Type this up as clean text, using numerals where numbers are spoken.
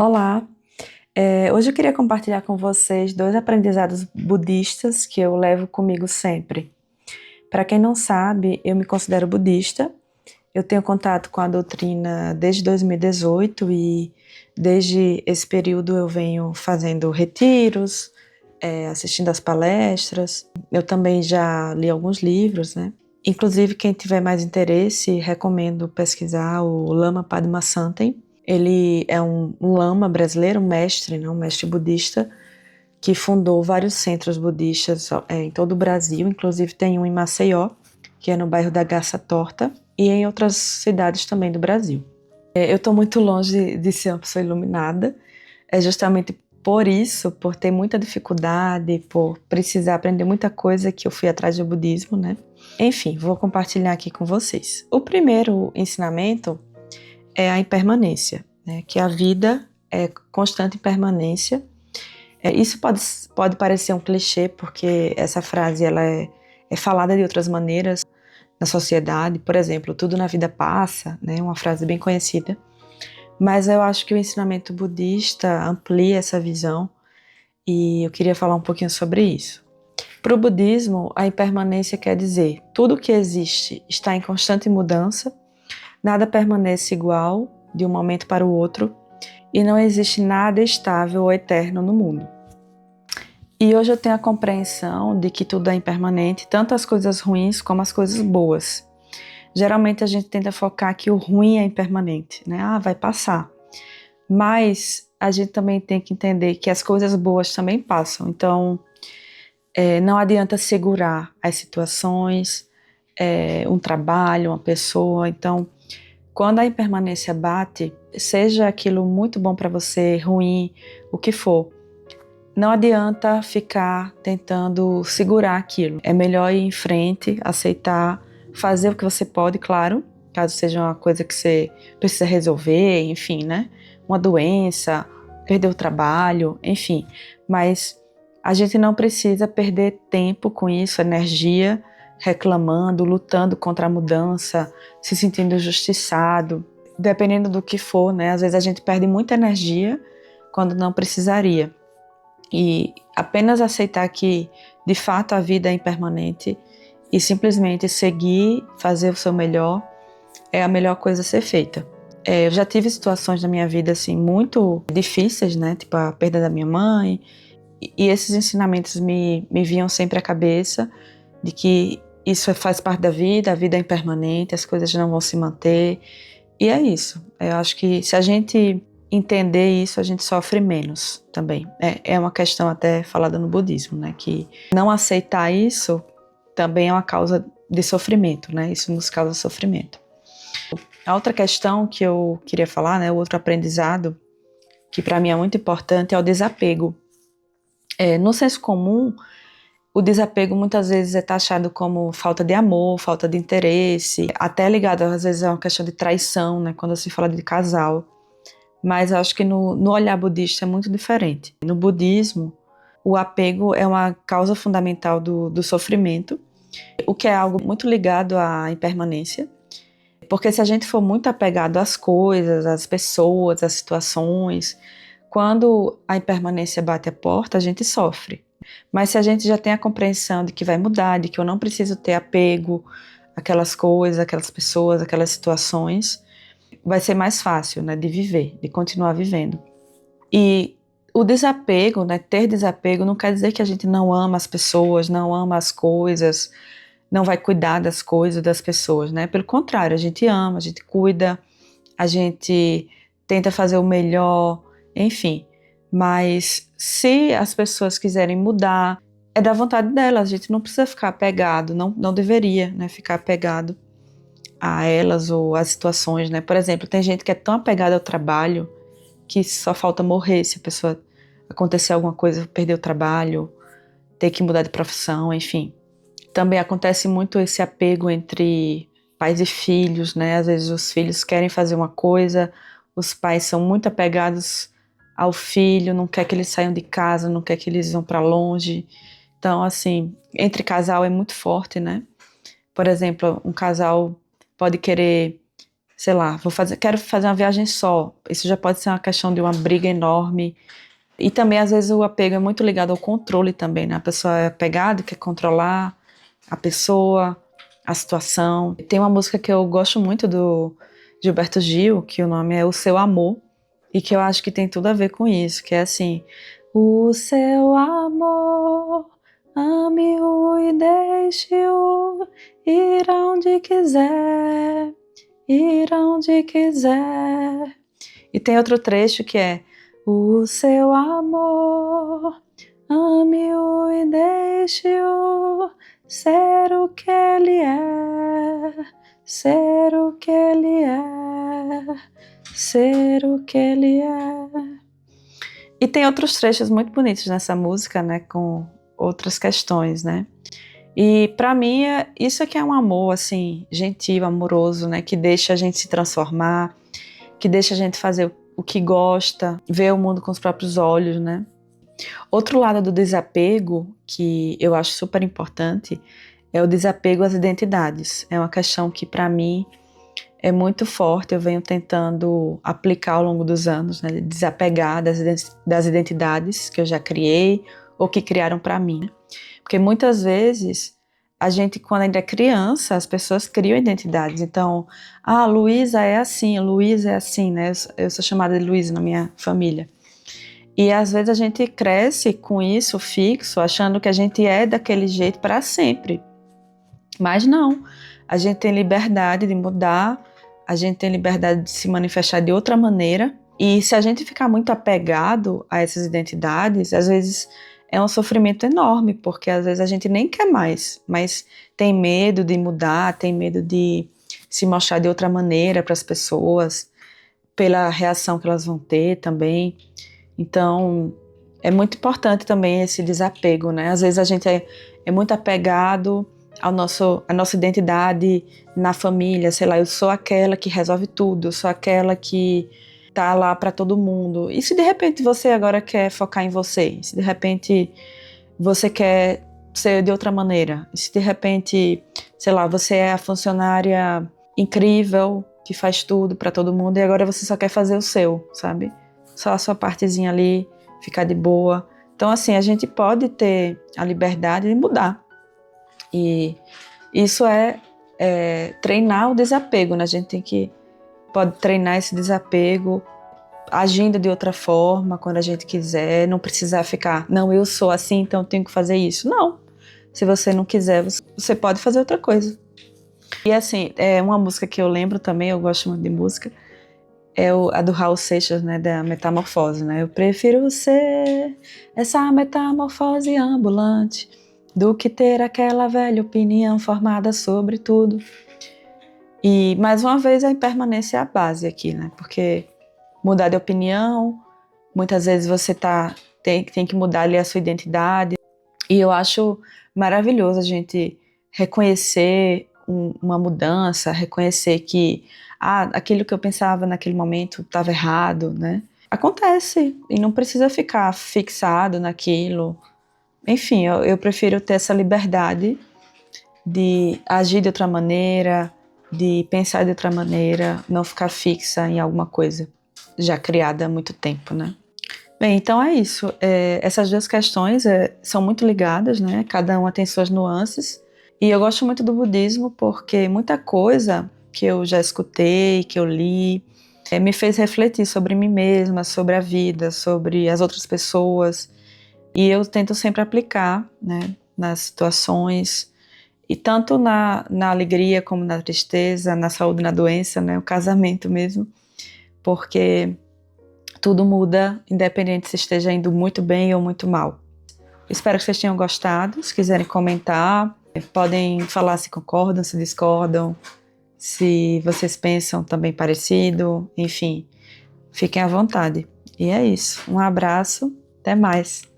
Olá, hoje eu queria compartilhar com vocês dois aprendizados budistas que eu levo comigo sempre. Para quem não sabe, eu me considero budista, eu tenho contato com a doutrina desde 2018 e desde esse período eu venho fazendo retiros, assistindo às palestras. Eu também já li alguns livros, né? Inclusive, quem tiver mais interesse, recomendo pesquisar o Lama Padma Santen. Ele é um lama brasileiro, um mestre, né, um mestre budista, que fundou vários centros budistas em todo o Brasil, inclusive tem um em Maceió, que é no bairro da Garça Torta, e em outras cidades também do Brasil. Eu estou muito longe de ser uma pessoa iluminada, é justamente por isso, por ter muita dificuldade, por precisar aprender muita coisa que eu fui atrás do budismo, né? Enfim, vou compartilhar aqui com vocês. O primeiro ensinamento é a impermanência, né? Que a vida é constante impermanência. Isso pode parecer um clichê, porque essa frase ela é falada de outras maneiras na sociedade. Por exemplo, tudo na vida passa, né? Uma frase bem conhecida. Mas eu acho que o ensinamento budista amplia essa visão e eu queria falar um pouquinho sobre isso. Para o budismo, a impermanência quer dizer tudo que existe está em constante mudança, nada permanece igual de um momento para o outro e não existe nada estável ou eterno no mundo. E hoje eu tenho a compreensão de que tudo é impermanente, tanto as coisas ruins como as coisas boas. Geralmente a gente tenta focar que o ruim é impermanente, né? Vai passar. Mas a gente também tem que entender que as coisas boas também passam. Então, não adianta segurar as situações, um trabalho, uma pessoa. Então, quando a impermanência bate, seja aquilo muito bom para você, ruim, o que for, não adianta ficar tentando segurar aquilo. É melhor ir em frente, aceitar, fazer o que você pode, claro, caso seja uma coisa que você precisa resolver, enfim, né? Uma doença, perder o trabalho, enfim. Mas a gente não precisa perder tempo com isso, energia, reclamando, lutando contra a mudança, se sentindo injustiçado, dependendo do que for, né? Às vezes a gente perde muita energia quando não precisaria. E apenas aceitar que, de fato, a vida é impermanente e simplesmente seguir, fazer o seu melhor, é a melhor coisa a ser feita. Eu já tive situações na minha vida, assim, muito difíceis, né? Tipo a perda da minha mãe. E esses ensinamentos me vinham sempre à cabeça de que isso faz parte da vida, a vida é impermanente, as coisas não vão se manter. E é isso. Eu acho que se a gente entender isso, a gente sofre menos também. É uma questão até falada no budismo, né? Que não aceitar isso também é uma causa de sofrimento, né? Isso nos causa sofrimento. A outra questão que eu queria falar, né? O outro aprendizado, que para mim é muito importante, é o desapego. No senso comum, o desapego muitas vezes é taxado como falta de amor, falta de interesse, até ligado às vezes a uma questão de traição, né? Quando se fala de casal. Mas eu acho que no olhar budista é muito diferente. No budismo, o apego é uma causa fundamental do sofrimento, o que é algo muito ligado à impermanência. Porque se a gente for muito apegado às coisas, às pessoas, às situações, quando a impermanência bate a porta, a gente sofre. Mas se a gente já tem a compreensão de que vai mudar, de que eu não preciso ter apego àquelas coisas, àquelas pessoas, àquelas situações, vai ser mais fácil, né, de viver, de continuar vivendo. E o desapego, né, ter desapego não quer dizer que a gente não ama as pessoas, não ama as coisas, não vai cuidar das coisas, das pessoas, né? Pelo contrário, a gente ama, a gente cuida, a gente tenta fazer o melhor, enfim. Mas se as pessoas quiserem mudar, é da vontade delas, a gente não precisa ficar apegado, não deveria, né, ficar apegado a elas ou às situações, né? Por exemplo, tem gente que é tão apegada ao trabalho que só falta morrer se a pessoa acontecer alguma coisa, perder o trabalho, ter que mudar de profissão, enfim. Também acontece muito esse apego entre pais e filhos, né? Às vezes os filhos querem fazer uma coisa, os pais são muito apegados ao filho, não quer que eles saiam de casa, não quer que eles vão para longe. Então, assim, entre casal é muito forte, né? Por exemplo, um casal pode querer sei lá, quero fazer uma viagem só. Isso já pode ser uma questão de uma briga enorme. E também, às vezes, o apego é muito ligado ao controle também, né? A pessoa é apegada, quer controlar a pessoa, a situação. Tem uma música que eu gosto muito do Gilberto Gil, que o nome é O Seu Amor, e que eu acho que tem tudo a ver com isso, que é assim: o seu amor, ame-o e deixe-o ir aonde quiser, ir aonde quiser. E tem outro trecho que é: o seu amor, ame-o e deixe-o ser o que ele é, ser o que ele é, ser o que ele é. E tem outros trechos muito bonitos nessa música, né, com outras questões, né? E para mim isso aqui é um amor assim, gentil, amoroso, né, que deixa a gente se transformar, que deixa a gente fazer o que gosta, ver o mundo com os próprios olhos, né? Outro lado do desapego, que eu acho super importante, é o desapego às identidades. É uma questão que, para mim, é muito forte. Eu venho tentando aplicar ao longo dos anos, né? Desapegar das identidades que eu já criei ou que criaram para mim. Porque muitas vezes a gente, quando ainda é criança, as pessoas criam identidades. Então, Luísa é assim, né? Eu sou chamada de Luísa na minha família. E às vezes a gente cresce com isso fixo, achando que a gente é daquele jeito para sempre. Mas não, a gente tem liberdade de mudar, a gente tem liberdade de se manifestar de outra maneira. E se a gente ficar muito apegado a essas identidades, às vezes é um sofrimento enorme, porque às vezes a gente nem quer mais, mas tem medo de mudar, tem medo de se mostrar de outra maneira para as pessoas, pela reação que elas vão ter também. Então, é muito importante também esse desapego, né? Às vezes a gente é muito apegado à nossa identidade na família, sei lá, eu sou aquela que resolve tudo, eu sou aquela que tá lá para todo mundo. E se de repente você agora quer focar em você? Se de repente você quer ser de outra maneira? E se de repente, sei lá, você é a funcionária incrível que faz tudo para todo mundo e agora você só quer fazer o seu, sabe? Só a sua partezinha ali, ficar de boa. Então, assim, a gente pode ter a liberdade de mudar. E isso é treinar o desapego, né? A gente pode treinar esse desapego agindo de outra forma, quando a gente quiser, não precisar ficar, não, eu sou assim, então eu tenho que fazer isso. Não. Se você não quiser, você pode fazer outra coisa. E assim, é uma música que eu lembro também, eu gosto muito de música, a do Raul Seixas, né, da Metamorfose, né? Eu prefiro ser essa metamorfose ambulante do que ter aquela velha opinião formada sobre tudo. E, mais uma vez, a impermanência é a base aqui, né? Porque mudar de opinião, muitas vezes você tem que mudar ali a sua identidade. E eu acho maravilhoso a gente reconhecer uma mudança, reconhecer que aquilo que eu pensava naquele momento estava errado, né? Acontece e não precisa ficar fixado naquilo. Enfim, eu prefiro ter essa liberdade de agir de outra maneira, de pensar de outra maneira, não ficar fixa em alguma coisa já criada há muito tempo, né? Bem, então é isso. Essas duas questões são muito ligadas, né? Cada uma tem suas nuances. E eu gosto muito do budismo porque muita coisa que eu já escutei, que eu li, me fez refletir sobre mim mesma, sobre a vida, sobre as outras pessoas. E eu tento sempre aplicar, né, nas situações, e tanto na alegria como na tristeza, na saúde e na doença, né, o casamento mesmo, porque tudo muda, independente se esteja indo muito bem ou muito mal. Espero que vocês tenham gostado. Se quiserem comentar, podem falar se concordam, se discordam, se vocês pensam também parecido, enfim, fiquem à vontade. E é isso. Um abraço, até mais.